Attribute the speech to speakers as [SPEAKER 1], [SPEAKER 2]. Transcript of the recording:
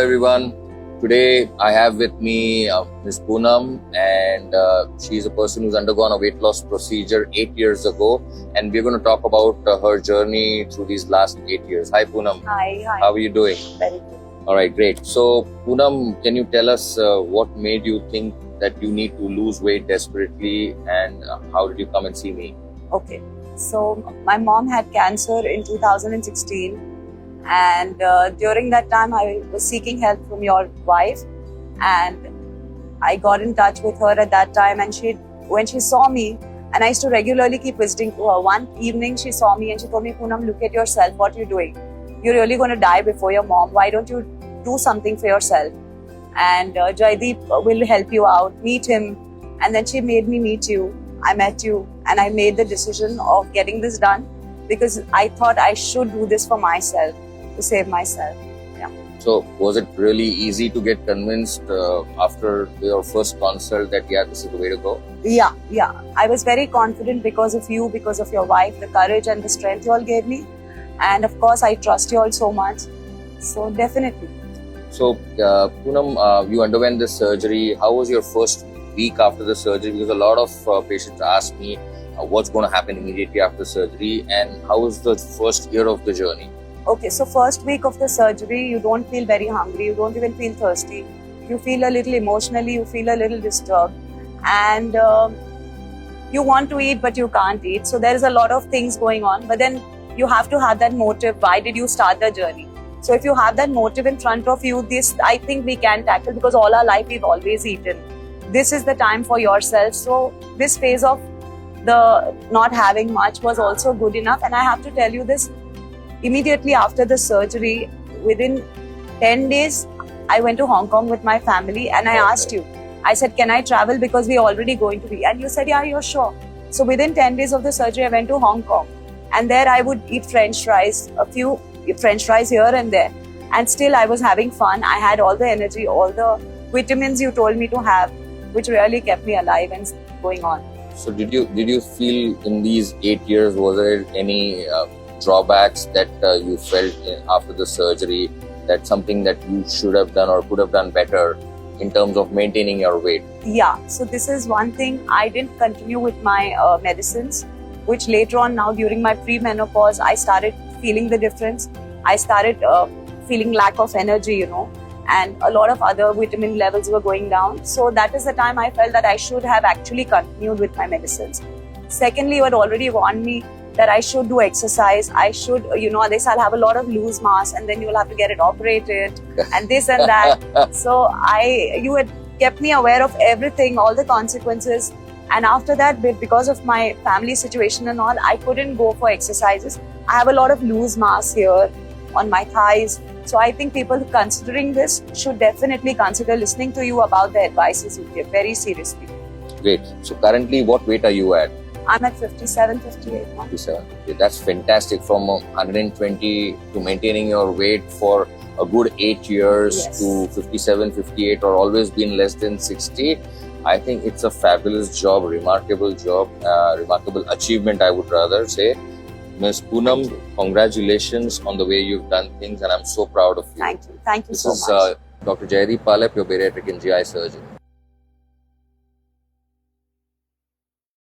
[SPEAKER 1] everyone. Today I have with me Ms. Poonam, and she's a person who's undergone a weight loss procedure 8 years ago, and we're going to talk about her journey through these last 8 years. Hi Poonam.
[SPEAKER 2] Hi.
[SPEAKER 1] How are you doing?
[SPEAKER 2] Very good.
[SPEAKER 1] All right, great. So Poonam, can you tell us what made you think that you need to lose weight desperately, and how did you come and see me?
[SPEAKER 2] Okay. So my mom had cancer in 2016, and during that time I was seeking help from your wife, and I got in touch with her at that time. And when she saw me, and I used to regularly keep visiting to her. One evening she saw me and she told me, "Poonam, look at yourself. What you're doing. You're really going to die before your mom. Why don't you do something for yourself? And Jaideep will help you out. Meet him." And then she made me meet you. I met you, and I made the decision of getting this done because I thought I should do this for myself, to save myself. Yeah.
[SPEAKER 1] So was it really easy to get convinced after your first consult that yeah, this is the way to go?
[SPEAKER 2] Yeah. I was very confident because of you, because of your wife, the courage and the strength you all gave me. And of course, I trust you all so much. So definitely.
[SPEAKER 1] So Poonam, you underwent this surgery. How was your first week after the surgery? Because a lot of patients ask me what's going to happen immediately after surgery, and how was the first year of the journey?
[SPEAKER 2] Okay, so first week of the surgery, you don't feel very hungry, you don't even feel thirsty. You feel a little emotionally, you feel a little disturbed, and you want to eat but you can't eat. So there is a lot of things going on, but then you have to have that motive. Why did you start the journey? So if you have that motive in front of you, this I think we can tackle, because all our life we've always eaten. This is the time for yourself. So this phase of the not having much was also good enough. And I have to tell you this, immediately after the surgery, within 10 days, I went to Hong Kong with my family, and I asked you, I said, can I travel because we're already going to be? And you said, yeah, you're sure. So within 10 days of the surgery, I went to Hong Kong, and there I would eat French fries, a few French fries here and there. And still I was having fun. I had all the energy, all the vitamins you told me to have, which really kept me alive and going on.
[SPEAKER 1] So did you feel in these 8 years, was there any drawbacks that you felt after the surgery, that something that you should have done or could have done better in terms of maintaining your weight?
[SPEAKER 2] Yeah, so this is one thing. I didn't continue with my medicines, which later on now during my pre-menopause, I started feeling the difference. I started feeling lack of energy, and a lot of other vitamin levels were going down. So that is the time I felt that I should have actually continued with my medicines. Secondly, you had already warned me that I should do exercise. I should, this I'll have a lot of loose mass, and then you'll have to get it operated and this and that. So you had kept me aware of everything, all the consequences. And after that, because of my family situation and all, I couldn't go for exercises. I have a lot of loose mass here on my thighs. So I think people considering this should definitely consider listening to you about the advices you give very seriously.
[SPEAKER 1] Great. So currently, what weight are you at?
[SPEAKER 2] I'm at 57, 58 now.
[SPEAKER 1] 57. Okay, that's fantastic. From 120 to maintaining your weight for a good 8 years,
[SPEAKER 2] Yes.
[SPEAKER 1] to 57, 58, or always been less than 60. I think it's a fabulous job, remarkable job, remarkable achievement, I would rather say. Ms. Poonam, congratulations on the way you've done things, and I'm so proud of you.
[SPEAKER 2] Thank you. Thank you
[SPEAKER 1] This
[SPEAKER 2] so
[SPEAKER 1] is
[SPEAKER 2] much.
[SPEAKER 1] Dr. Jaideep Palep, your bariatric and GI surgeon.